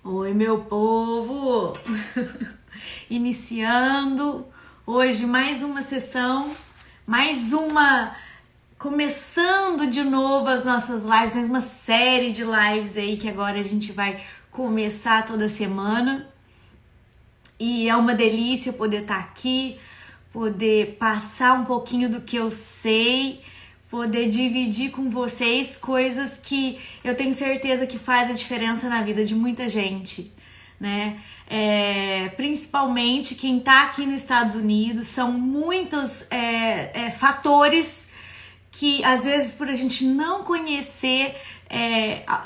Oi, meu povo! Iniciando hoje mais uma sessão, começando de novo as nossas lives, mais uma série de lives aí que agora a gente vai começar toda semana. E é uma delícia poder estar aqui, poder passar um pouquinho do que eu sei, poder dividir com vocês coisas que eu tenho certeza que faz a diferença na vida de muita gente, né? Principalmente quem tá aqui nos Estados Unidos, são muitos fatores que às vezes por a gente não conhecer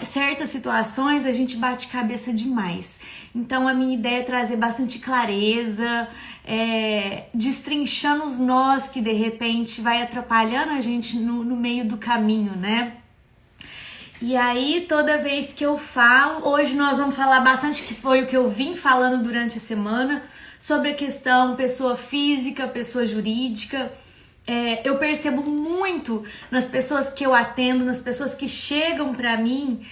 certas situações, a gente bate cabeça demais. Então a minha ideia é trazer bastante clareza, destrinchando os nós que de repente vai atrapalhando a gente no meio do caminho, né? E aí toda vez que eu falo, hoje nós vamos falar bastante, que foi o que eu vim falando durante a semana, sobre a questão pessoa física, pessoa jurídica. Eu percebo muito nas pessoas que eu atendo, nas pessoas que chegam pra mim,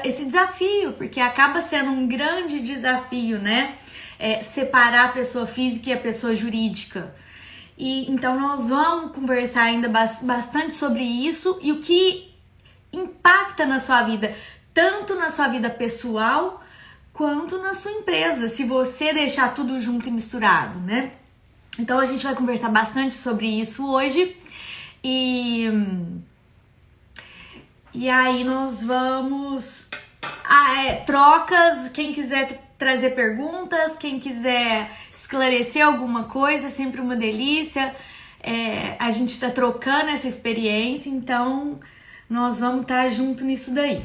esse desafio, porque acaba sendo um grande desafio, né? Separar a pessoa física e a pessoa jurídica. E então nós vamos conversar ainda bastante sobre isso e o que impacta na sua vida, tanto na sua vida pessoal quanto na sua empresa, se você deixar tudo junto e misturado, né? Então a gente vai conversar bastante sobre isso hoje e aí nós vamos trocas, quem quiser trazer perguntas, quem quiser esclarecer alguma coisa, é sempre uma delícia. A gente tá trocando essa experiência, então nós vamos estar junto nisso daí.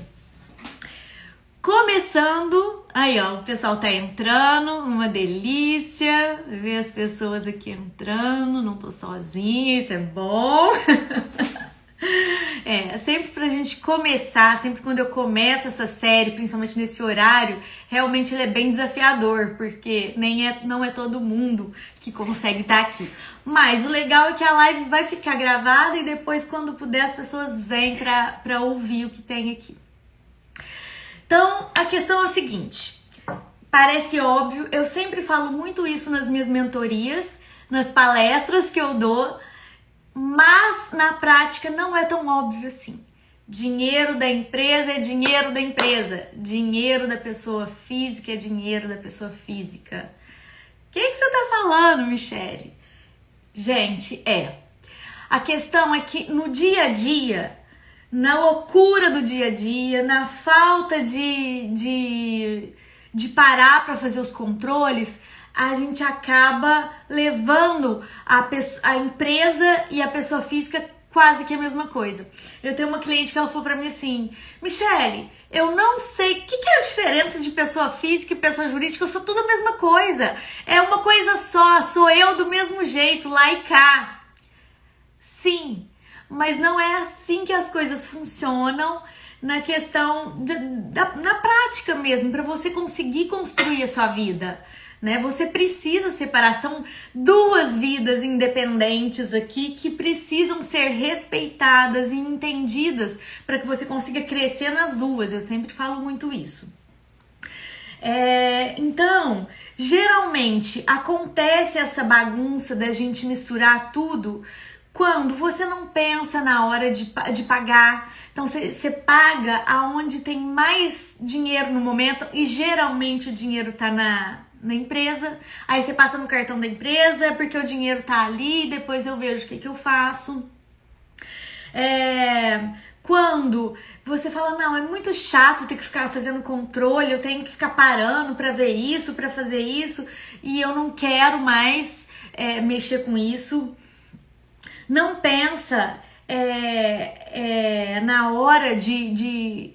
Começando, aí ó, o pessoal tá entrando, uma delícia ver as pessoas aqui entrando, não tô sozinha, isso é bom. Sempre pra gente começar, sempre quando eu começo essa série, principalmente nesse horário, realmente ele é bem desafiador, porque não é todo mundo que consegue estar aqui. Mas o legal é que a live vai ficar gravada e depois, quando puder, as pessoas vêm pra ouvir o que tem aqui. Então, a questão é a seguinte, parece óbvio, eu sempre falo muito isso nas minhas mentorias, nas palestras que eu dou, mas na prática não é tão óbvio assim. Dinheiro da empresa é dinheiro da empresa, dinheiro da pessoa física é dinheiro da pessoa física. O que você tá falando, Michele? Gente, a questão é que no dia a dia, na loucura do dia a dia, na falta de parar para fazer os controles, a gente acaba levando a empresa e a pessoa física quase que a mesma coisa. Eu tenho uma cliente que ela falou pra mim assim: Michele, eu não sei o que é a diferença de pessoa física e pessoa jurídica, eu sou tudo a mesma coisa. É uma coisa só, sou eu do mesmo jeito, lá e cá. Sim, mas não é assim que as coisas funcionam na questão na prática mesmo, para você conseguir construir a sua vida, né? Você precisa separar, são duas vidas independentes aqui que precisam ser respeitadas e entendidas para que você consiga crescer nas duas. Eu sempre falo muito isso. Então, geralmente acontece essa bagunça da gente misturar tudo quando você não pensa na hora de pagar. Então você paga aonde tem mais dinheiro no momento e geralmente o dinheiro tá na empresa. Aí você passa no cartão da empresa porque o dinheiro tá ali, depois eu vejo o que eu faço. Quando você fala, não, é muito chato ter que ficar fazendo controle, eu tenho que ficar parando pra ver isso, pra fazer isso, e eu não quero mais mexer com isso. Não pensa na hora de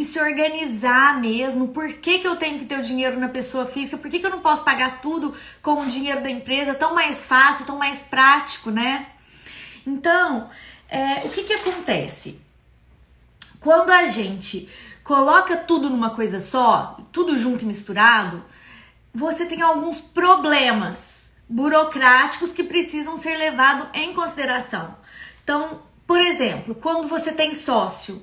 se organizar mesmo. Por que eu tenho que ter o dinheiro na pessoa física? Por que eu não posso pagar tudo com o dinheiro da empresa? Tão mais fácil, tão mais prático, né? Então, o que acontece? Quando a gente coloca tudo numa coisa só, tudo junto e misturado, você tem alguns problemas burocráticos que precisam ser levados em consideração. Então, por exemplo, quando você tem sócio,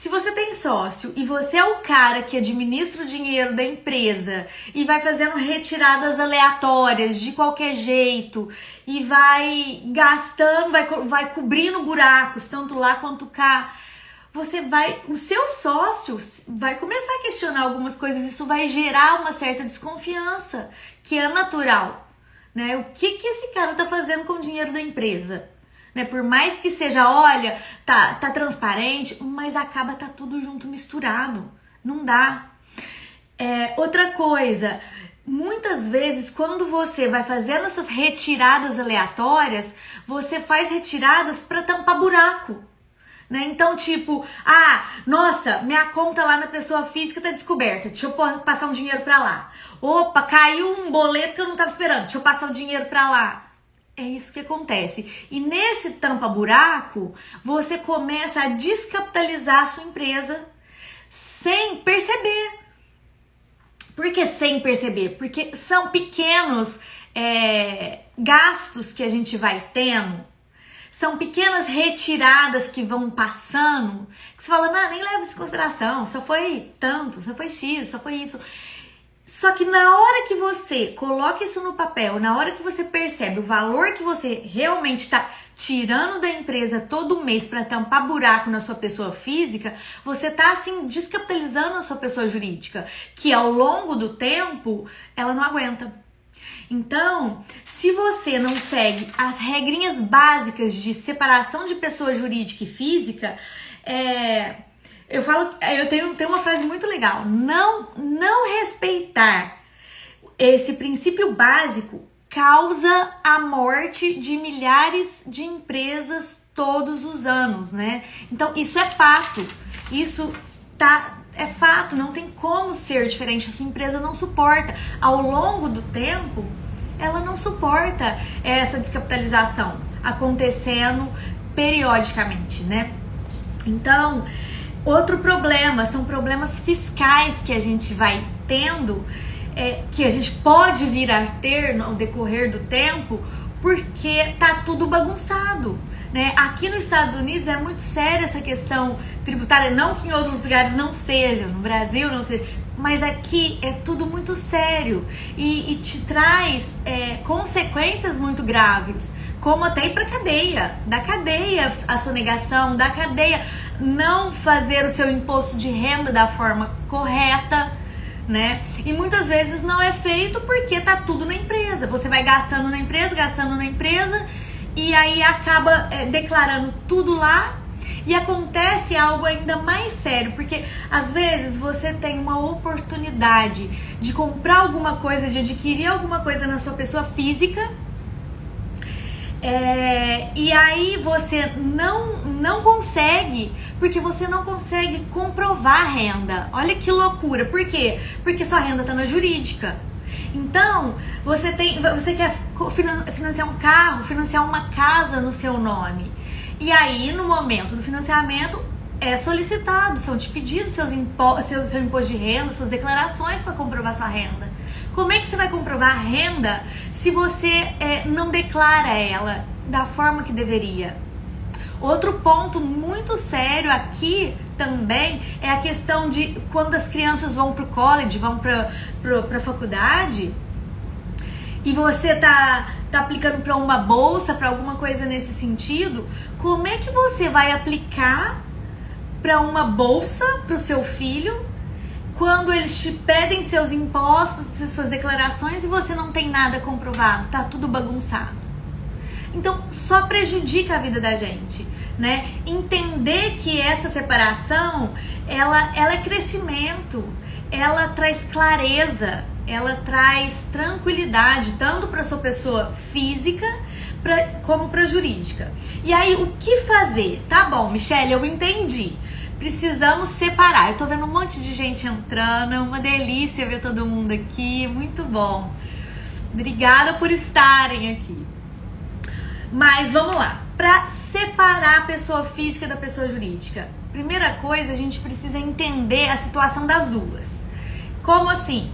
Se você tem sócio e você é o cara que administra o dinheiro da empresa e vai fazendo retiradas aleatórias de qualquer jeito e vai gastando, vai cobrindo buracos, tanto lá quanto cá, o seu sócio vai começar a questionar algumas coisas, isso vai gerar uma certa desconfiança, que é natural, né? O que esse cara tá fazendo com o dinheiro da empresa? Né? Por mais que seja, olha, tá transparente, mas acaba tá tudo junto, misturado. Não dá. Outra coisa, muitas vezes quando você vai fazendo essas retiradas aleatórias, você faz retiradas para tampar buraco. Né? Então, tipo, nossa, minha conta lá na pessoa física tá descoberta, deixa eu passar um dinheiro pra lá. Opa, caiu um boleto que eu não tava esperando, deixa eu passar o dinheiro pra lá. É isso que acontece. E nesse tampa-buraco, você começa a descapitalizar a sua empresa sem perceber. Por que sem perceber? Porque são pequenos gastos que a gente vai tendo. São pequenas retiradas que vão passando. Que você fala, não, nem leva isso em consideração. Só foi tanto, só foi X, só foi Y. Só que na hora que você coloca isso no papel, na hora que você percebe o valor que você realmente está tirando da empresa todo mês para tampar buraco na sua pessoa física, você está assim descapitalizando a sua pessoa jurídica, que ao longo do tempo ela não aguenta. Então, se você não segue as regrinhas básicas de separação de pessoa jurídica e física, eu tenho uma frase muito legal. Não respeitar esse princípio básico causa a morte de milhares de empresas todos os anos, né? Então, isso é fato. É fato, não tem como ser diferente. A sua empresa não suporta. Ao longo do tempo, ela não suporta essa descapitalização acontecendo periodicamente, né? Então, outro problema são problemas fiscais que a gente vai tendo, que a gente pode vir a ter no decorrer do tempo, porque tá tudo bagunçado, né? Aqui nos Estados Unidos é muito séria essa questão tributária, não que em outros lugares não seja, no Brasil não seja, mas aqui é tudo muito sério e te traz consequências muito graves, como até ir pra cadeia, da cadeia a sonegação, da cadeia não fazer o seu imposto de renda da forma correta, né? E muitas vezes não é feito porque tá tudo na empresa. Você vai gastando na empresa e aí acaba declarando tudo lá e acontece algo ainda mais sério, porque às vezes você tem uma oportunidade de comprar alguma coisa, de adquirir alguma coisa na sua pessoa física, e aí você não consegue, porque você não consegue comprovar a renda. Olha que loucura. Por quê? Porque sua renda está na jurídica. Então, você quer financiar um carro, financiar uma casa no seu nome. E aí, no momento do financiamento, é solicitado, são te pedidos seu imposto de renda, suas declarações para comprovar sua renda. Como é que você vai comprovar a renda se você não declara ela da forma que deveria? Outro ponto muito sério aqui também é a questão de quando as crianças vão pro college, vão pra faculdade, e você tá aplicando para uma bolsa, para alguma coisa nesse sentido, como é que você vai aplicar para uma bolsa pro seu filho quando eles te pedem seus impostos, suas declarações e você não tem nada comprovado, tá tudo bagunçado? Então, só prejudica a vida da gente, né? Entender que essa separação, ela é crescimento, ela traz clareza, ela traz tranquilidade, tanto para sua pessoa física como para jurídica. E aí, o que fazer? Tá bom, Michelle, eu entendi. Precisamos separar. Eu tô vendo um monte de gente entrando, é uma delícia ver todo mundo aqui, muito bom. Obrigada por estarem aqui. Mas vamos lá, para separar a pessoa física da pessoa jurídica, primeira coisa, a gente precisa entender a situação das duas. Como assim?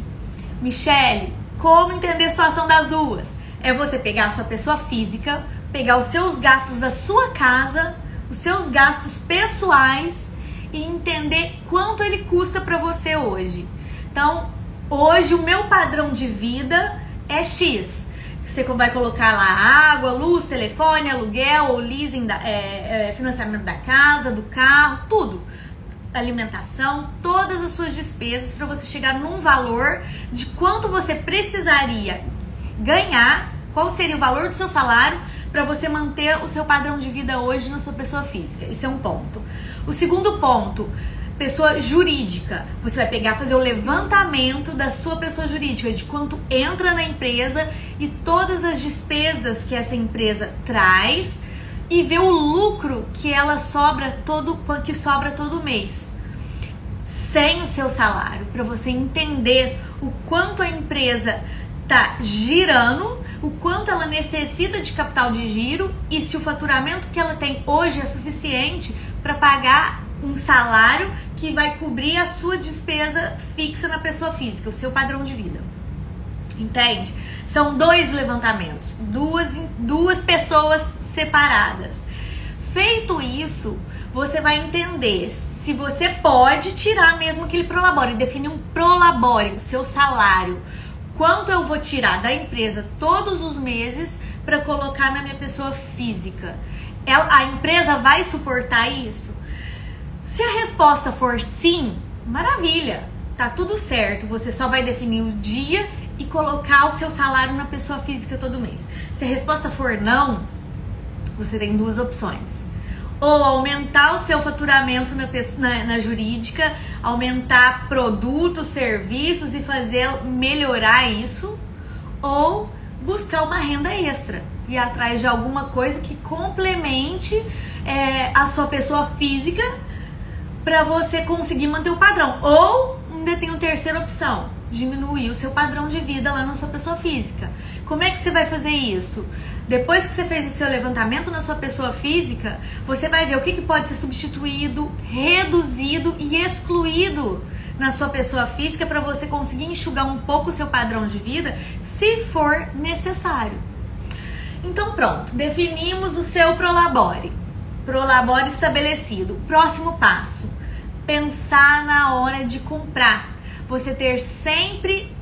Michelle, como entender a situação das duas? É você pegar a sua pessoa física, pegar os seus gastos da sua casa, os seus gastos pessoais e entender quanto ele custa para você hoje. Então, hoje o meu padrão de vida é X. Você vai colocar lá água, luz, telefone, aluguel, ou leasing, financiamento da casa, do carro, tudo. Alimentação, todas as suas despesas para você chegar num valor de quanto você precisaria ganhar, qual seria o valor do seu salário para você manter o seu padrão de vida hoje na sua pessoa física. Isso é um ponto. O segundo ponto, pessoa jurídica. Você vai pegar, fazer o levantamento da sua pessoa jurídica, de quanto entra na empresa e todas as despesas que essa empresa traz e ver o lucro que ela sobra todo mês, sem o seu salário, para você entender o quanto a empresa tá girando, o quanto ela necessita de capital de giro e se o faturamento que ela tem hoje é suficiente para pagar um salário que vai cobrir a sua despesa fixa na pessoa física, o seu padrão de vida. Entende? São dois levantamentos, duas pessoas separadas. Feito isso, você vai entender se você pode tirar mesmo aquele prolabore, definir um prolabore, o seu salário. Quanto eu vou tirar da empresa todos os meses para colocar na minha pessoa física? A empresa vai suportar isso? Se a resposta for sim, maravilha, tá tudo certo. Você só vai definir o dia e colocar o seu salário na pessoa física todo mês. Se a resposta for não, você tem duas opções. Ou aumentar o seu faturamento na jurídica, aumentar produtos, serviços e fazer melhorar isso, ou buscar uma renda extra, ir atrás de alguma coisa que complemente a sua pessoa física para você conseguir manter o padrão. Ou ainda tem uma terceira opção, diminuir o seu padrão de vida lá na sua pessoa física. Como é que você vai fazer isso? Depois que você fez o seu levantamento na sua pessoa física, você vai ver o que pode ser substituído, reduzido e excluído na sua pessoa física para você conseguir enxugar um pouco o seu padrão de vida, se for necessário. Então pronto, definimos o seu prolabore. Prolabore estabelecido. Próximo passo, pensar na hora de comprar. Você ter sempre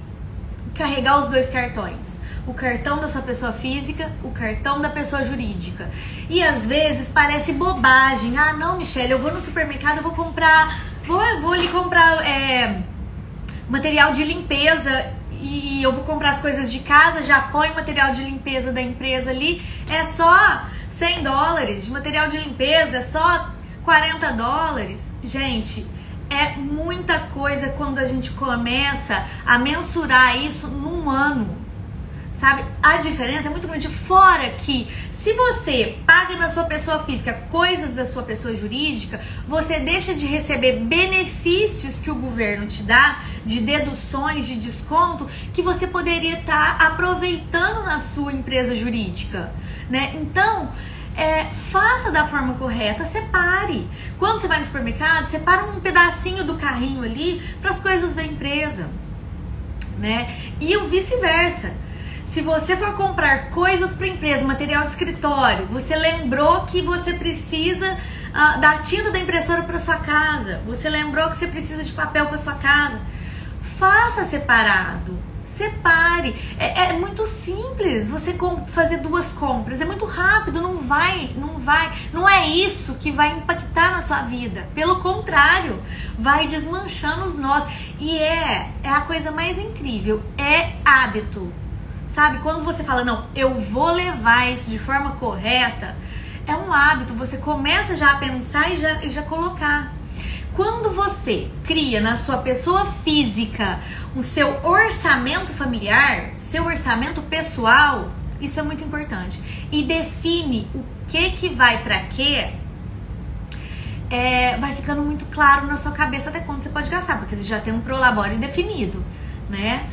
carregar os dois cartões. O cartão da sua pessoa física, o cartão da pessoa jurídica. E às vezes parece bobagem. Ah, não, Michelle, eu vou no supermercado, eu vou comprar, vou ali comprar material de limpeza e eu vou comprar as coisas de casa, já põe o material de limpeza da empresa ali, é só $100 de material de limpeza, é só $40. Gente, é muita coisa quando a gente começa a mensurar isso num ano. Sabe? A diferença é muito grande. Fora que se você paga na sua pessoa física coisas da sua pessoa jurídica, você deixa de receber benefícios que o governo te dá, de deduções, de desconto, que você poderia estar aproveitando na sua empresa jurídica, né? Então, faça da forma correta, separe. Quando você vai no supermercado, separa um pedacinho do carrinho ali para as coisas da empresa, né? E o vice-versa. Se você for comprar coisas para a empresa, material de escritório, você lembrou que você precisa da tinta da impressora para sua casa, você lembrou que você precisa de papel para sua casa, faça separado, separe. É muito simples você fazer duas compras, é muito rápido, não é isso que vai impactar na sua vida, pelo contrário, vai desmanchando os nós. E é a coisa mais incrível, é hábito. Sabe, quando você fala, não, eu vou levar isso de forma correta, é um hábito, você começa já a pensar e já colocar. Quando você cria na sua pessoa física o seu orçamento familiar, seu orçamento pessoal, isso é muito importante. E define o que vai pra quê, vai ficando muito claro na sua cabeça até quanto você pode gastar, porque você já tem um prolabore definido, né?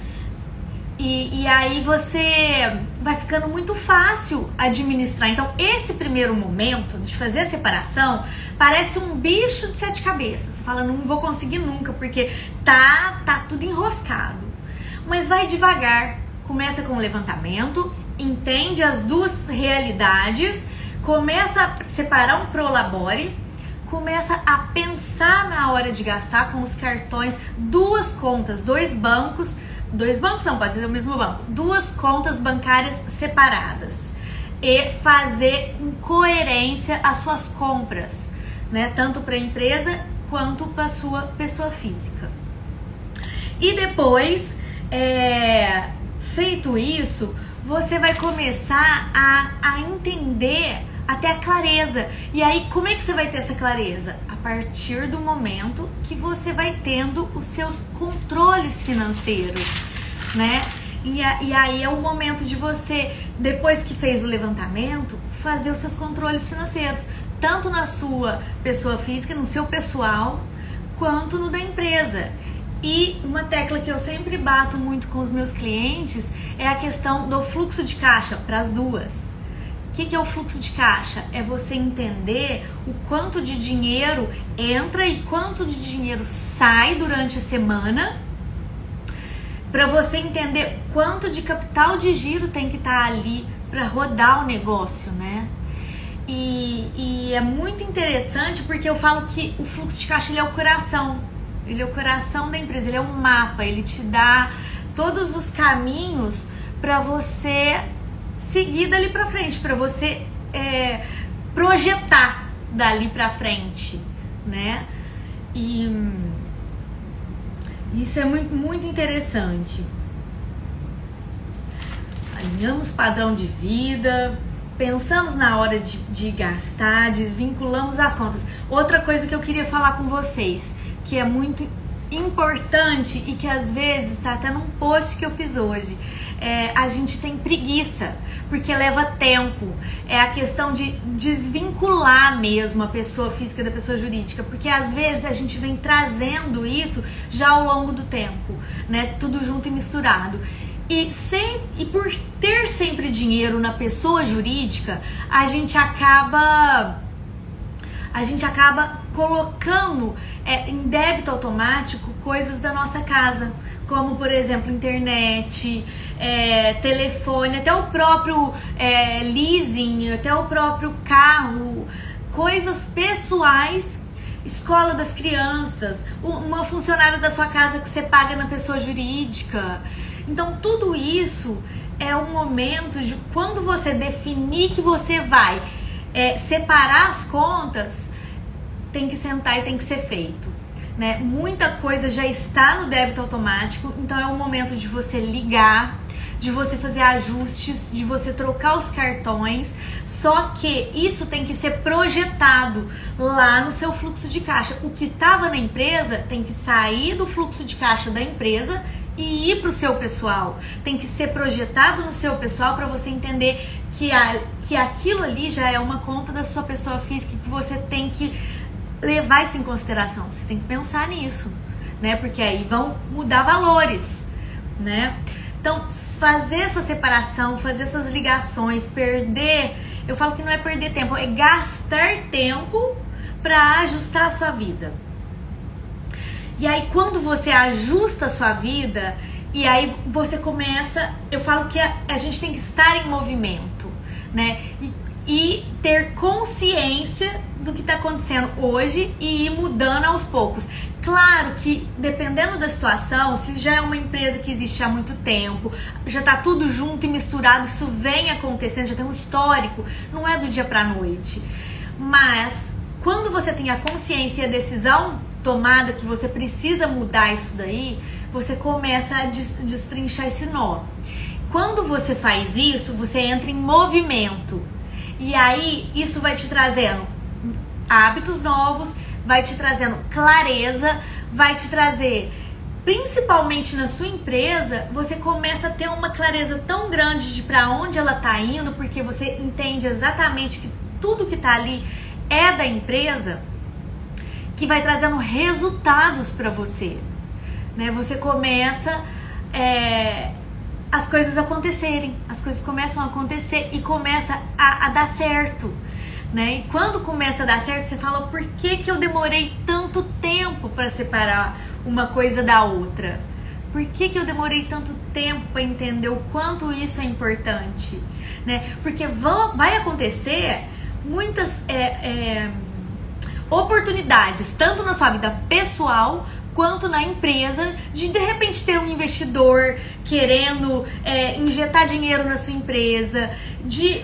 E aí você vai ficando muito fácil administrar. Então esse primeiro momento de fazer a separação parece um bicho de 7 cabeças. Você fala, não vou conseguir nunca, porque tá tudo enroscado. Mas vai devagar, começa com o levantamento, entende as duas realidades, começa a separar um prolabore. começa a pensar na hora de gastar com os cartões, duas contas, dois bancos não, pode ser o mesmo banco, duas contas bancárias separadas e fazer com coerência as suas compras, né? Tanto para a empresa quanto para a sua pessoa física. E depois, feito isso, você vai começar a entender até a clareza. E aí, como é que você vai ter essa clareza? A partir do momento que você vai tendo os seus controles financeiros, né? E aí é o momento de você, depois que fez o levantamento, fazer os seus controles financeiros, tanto na sua pessoa física, no seu pessoal, quanto no da empresa. E uma tecla que eu sempre bato muito com os meus clientes é a questão do fluxo de caixa para as duas. O que é o fluxo de caixa? É você entender o quanto de dinheiro entra e quanto de dinheiro sai durante a semana, para você entender quanto de capital de giro tem que estar ali para rodar o negócio, né? E é muito interessante porque eu falo que o fluxo de caixa ele é o coração. Ele é o coração da empresa, ele é um mapa, ele te dá todos os caminhos para você seguir dali para frente, para você projetar dali para frente, né? E isso é muito, muito interessante. Alinhamos padrão de vida, pensamos na hora de gastar, desvinculamos as contas. Outra coisa que eu queria falar com vocês, que é muito importante e que às vezes tá até num post que eu fiz hoje, a gente tem preguiça, porque leva tempo. É a questão de desvincular mesmo a pessoa física da pessoa jurídica, porque às vezes a gente vem trazendo isso já ao longo do tempo, né? Tudo junto e misturado. E por ter sempre dinheiro na pessoa jurídica, a gente acaba colocando em débito automático coisas da nossa casa, como por exemplo internet, telefone, até o próprio leasing, até o próprio carro, coisas pessoais, escola das crianças, uma funcionária da sua casa que você paga na pessoa jurídica. Então tudo isso é um momento de quando você definir que você vai separar as contas, tem que sentar e tem que ser feito, né? Muita coisa já está no débito automático, então é o momento de você ligar, de você fazer ajustes, de você trocar os cartões, só que isso tem que ser projetado lá no seu fluxo de caixa. O que estava na empresa tem que sair do fluxo de caixa da empresa e ir para o seu pessoal. Tem que ser projetado no seu pessoal para você entender que aquilo ali já é uma conta da sua pessoa física, que você tem que levar isso em consideração. Você tem que pensar nisso, né? Porque aí vão mudar valores, né? Então, fazer essa separação, fazer essas ligações, eu falo que não é perder tempo, é gastar tempo para ajustar a sua vida. E aí, quando você ajusta a sua vida, e aí você começa, eu falo que a gente tem que estar em movimento, né? E ter consciência do que está acontecendo hoje e ir mudando aos poucos. Claro que, dependendo da situação, se já é uma empresa que existe há muito tempo, já está tudo junto e misturado, isso vem acontecendo, já tem um histórico, não é do dia para a noite. Mas, quando você tem a consciência e a decisão tomada que você precisa mudar isso daí, você começa a destrinchar esse nó. Quando você faz isso, você entra em movimento. E aí, isso vai te trazendo hábitos novos, vai te trazendo clareza, vai te trazer, principalmente na sua empresa, você começa a ter uma clareza tão grande de para onde ela tá indo, porque você entende exatamente que tudo que tá ali é da empresa, que vai trazendo resultados para você, né? Você começa as coisas acontecerem, as coisas começam a acontecer e começa a dar certo, né? E quando começa a dar certo, você fala, por que eu demorei tanto tempo para separar uma coisa da outra? Por que eu demorei tanto tempo para entender o quanto isso é importante, né? Porque vai acontecer muitas oportunidades, tanto na sua vida pessoal quanto na empresa, de repente ter um investidor querendo injetar dinheiro na sua empresa, de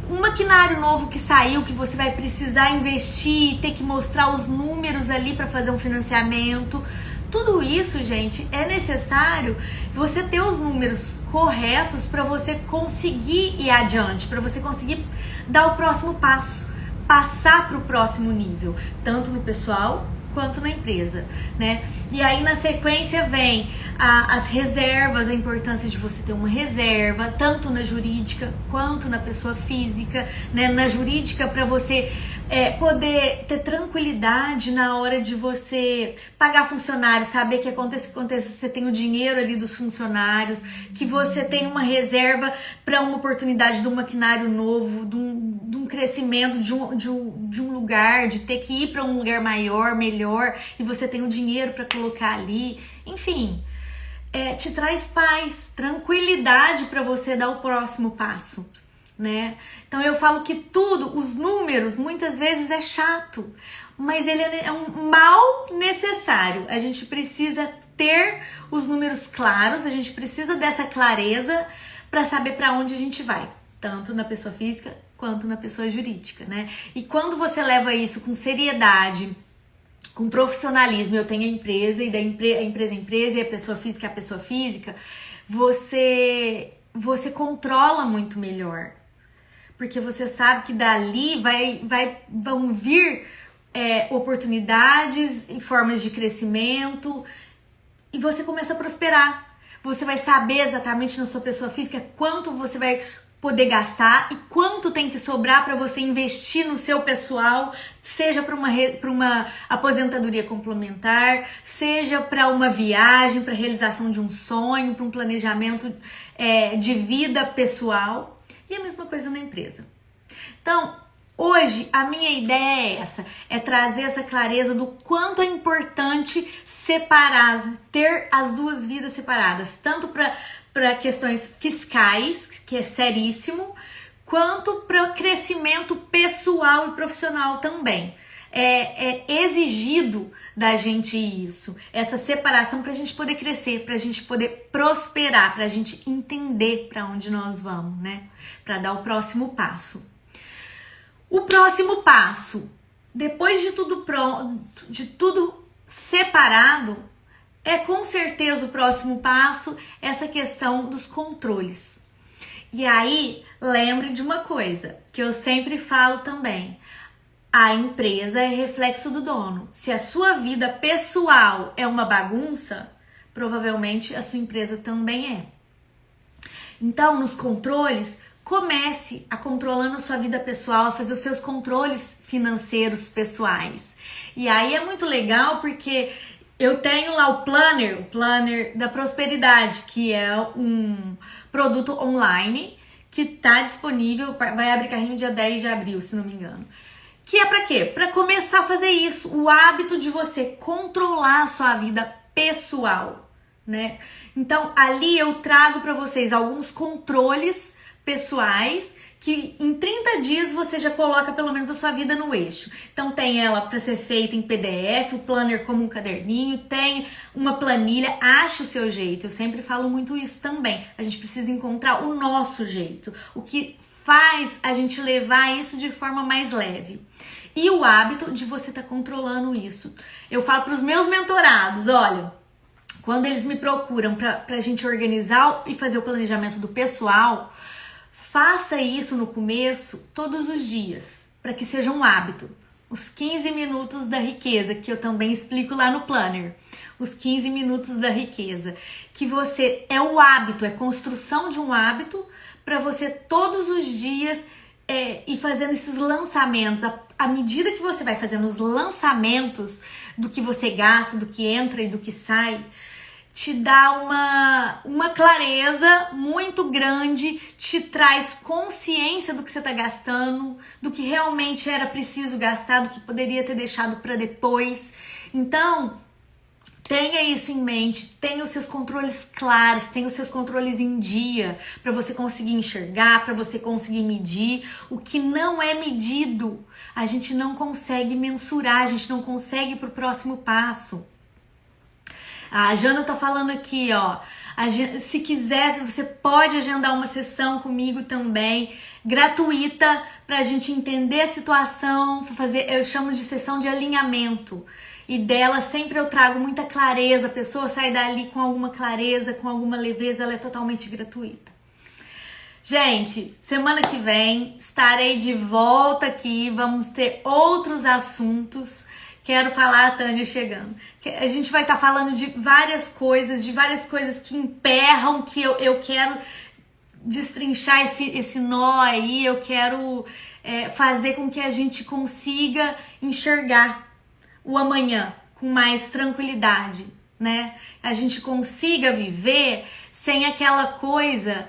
um maquinário novo que saiu que você vai precisar investir, ter que mostrar os números ali para fazer um financiamento. Tudo isso, gente, é necessário você ter os números corretos para você conseguir ir adiante, para você conseguir dar o próximo passo, passar para o próximo nível, tanto no pessoal quanto na empresa, né? E aí na sequência vem as reservas, a importância de você ter uma reserva, tanto na jurídica quanto na pessoa física, né? Na jurídica, para você poder ter tranquilidade na hora de você pagar funcionário, saber que acontece, você tem o dinheiro ali dos funcionários, que você tem uma reserva para uma oportunidade de um maquinário novo, de um crescimento de um lugar, de ter que ir para um lugar maior, melhor, e você tem o dinheiro para colocar ali. Enfim, te traz paz, tranquilidade para você dar o próximo passo, né? Então eu falo que tudo, os números, muitas vezes é chato, mas ele é um mal necessário. A gente precisa ter os números claros, a gente precisa dessa clareza para saber para onde a gente vai, tanto na pessoa física quanto na pessoa jurídica, né? E quando você leva isso com seriedade, com profissionalismo, eu tenho a empresa, e a empresa é a empresa, e a pessoa física é a pessoa física, você controla muito melhor. Porque você sabe que dali vão vir oportunidades e formas de crescimento, e você começa a prosperar. Você vai saber exatamente na sua pessoa física quanto você vai poder gastar e quanto tem que sobrar para você investir no seu pessoal, seja para uma aposentadoria complementar, seja para uma viagem, para realização de um sonho, para um planejamento de vida pessoal. E a mesma coisa na empresa. Então, hoje, a minha ideia é essa, é trazer essa clareza do quanto é importante separar, ter as duas vidas separadas, tanto para questões fiscais, que é seríssimo, quanto para o crescimento pessoal e profissional também. É exigido da gente isso, essa separação, para a gente poder crescer, para a gente poder prosperar, para a gente entender para onde nós vamos, né? Para dar o próximo passo. O próximo passo, depois de tudo pronto, de tudo separado, com certeza o próximo passo essa questão dos controles. E aí, lembre de uma coisa que eu sempre falo também. A empresa é reflexo do dono. Se a sua vida pessoal é uma bagunça, provavelmente a sua empresa também é. Então, nos controles, comece a controlando a sua vida pessoal, a fazer os seus controles financeiros pessoais. E aí é muito legal porque eu tenho lá o Planner da Prosperidade, que é um produto online que está disponível, vai abrir carrinho dia 10 de abril, se não me engano. Que é para quê? Para começar a fazer isso, o hábito de você controlar a sua vida pessoal, né? Então, ali eu trago para vocês alguns controles pessoais que em 30 dias você já coloca pelo menos a sua vida no eixo. Então tem ela para ser feita em PDF, o planner como um caderninho, tem uma planilha, ache o seu jeito. Eu sempre falo muito isso também. A gente precisa encontrar o nosso jeito, o que faz a gente levar isso de forma mais leve. E o hábito de você estar controlando isso. Eu falo para os meus mentorados, olha, quando eles me procuram para a gente organizar e fazer o planejamento do pessoal, faça isso no começo todos os dias, para que seja um hábito. Os 15 minutos da riqueza, que eu também explico lá no Planner. Os 15 minutos da riqueza. Que você é o hábito, é construção de um hábito para você todos os dias ir fazendo esses lançamentos. À medida que você vai fazendo os lançamentos do que você gasta, do que entra e do que sai, te dá uma clareza muito grande, te traz consciência do que você está gastando, do que realmente era preciso gastar, do que poderia ter deixado para depois. Então, Tenha isso em mente, tenha os seus controles claros, tenha os seus controles em dia, para você conseguir enxergar, para você conseguir medir. O que não é medido, a gente não consegue mensurar, a gente não consegue ir pro próximo passo. A Jana tá falando aqui, ó, se quiser, você pode agendar uma sessão comigo também, gratuita, pra gente entender a situação, fazer, eu chamo de sessão de alinhamento. E dela sempre eu trago muita clareza, a pessoa sai dali com alguma clareza, com alguma leveza, ela é totalmente gratuita. Gente, semana que vem estarei de volta aqui, vamos ter outros assuntos. Quero falar, a Tânia chegando. A gente vai estar falando de várias coisas que emperram, que eu quero destrinchar esse nó aí, eu quero fazer com que a gente consiga enxergar o amanhã com mais tranquilidade, né? A gente consiga viver sem aquela coisa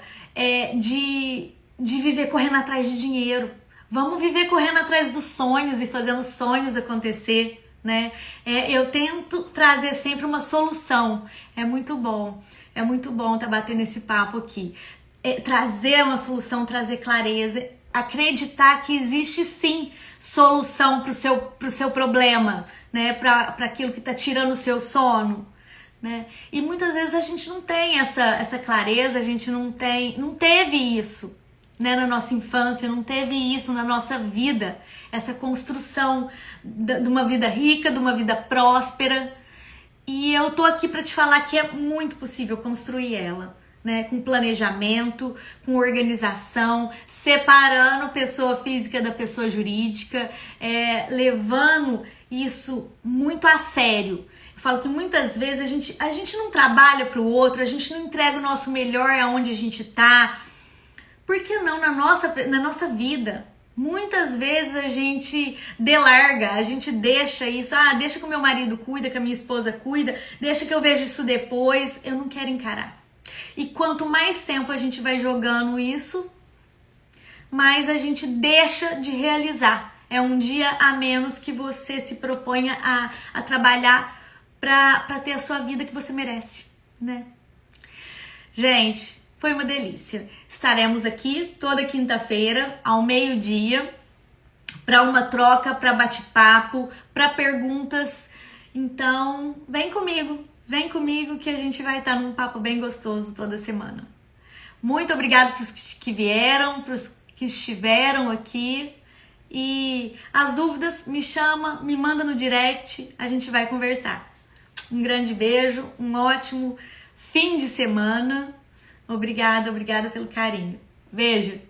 de viver correndo atrás de dinheiro. Vamos viver correndo atrás dos sonhos e fazendo sonhos acontecer, né? Eu tento trazer sempre uma solução. É muito bom tá batendo esse papo aqui. Trazer uma solução, trazer clareza, acreditar que existe sim solução pro seu problema, né? Para aquilo que tá tirando o seu sono, né? E muitas vezes a gente não tem essa clareza, a gente não teve isso, né, na nossa infância, não teve isso na nossa vida, essa construção de uma vida rica, de uma vida próspera. E eu tô aqui para te falar que é muito possível construir ela, né, com planejamento, com organização, separando pessoa física da pessoa jurídica, levando isso muito a sério. Eu falo que muitas vezes a gente não trabalha para o outro, a gente não entrega o nosso melhor aonde a gente tá. Por que não na nossa vida? Muitas vezes a gente delarga, a gente deixa isso, deixa que o meu marido cuida, que a minha esposa cuida, deixa que eu vejo isso depois, eu não quero encarar. E quanto mais tempo a gente vai jogando isso, mais a gente deixa de realizar. É um dia a menos que você se proponha a trabalhar para ter a sua vida que você merece, né? Gente, foi uma delícia. Estaremos aqui toda quinta-feira, ao meio-dia, para uma troca, para bate-papo, para perguntas. Então, vem comigo que a gente vai estar num papo bem gostoso toda semana. Muito obrigada para os que vieram, para os que estiveram aqui. E as dúvidas, me chama, me manda no direct, a gente vai conversar. Um grande beijo, um ótimo fim de semana. Obrigada pelo carinho. Beijo!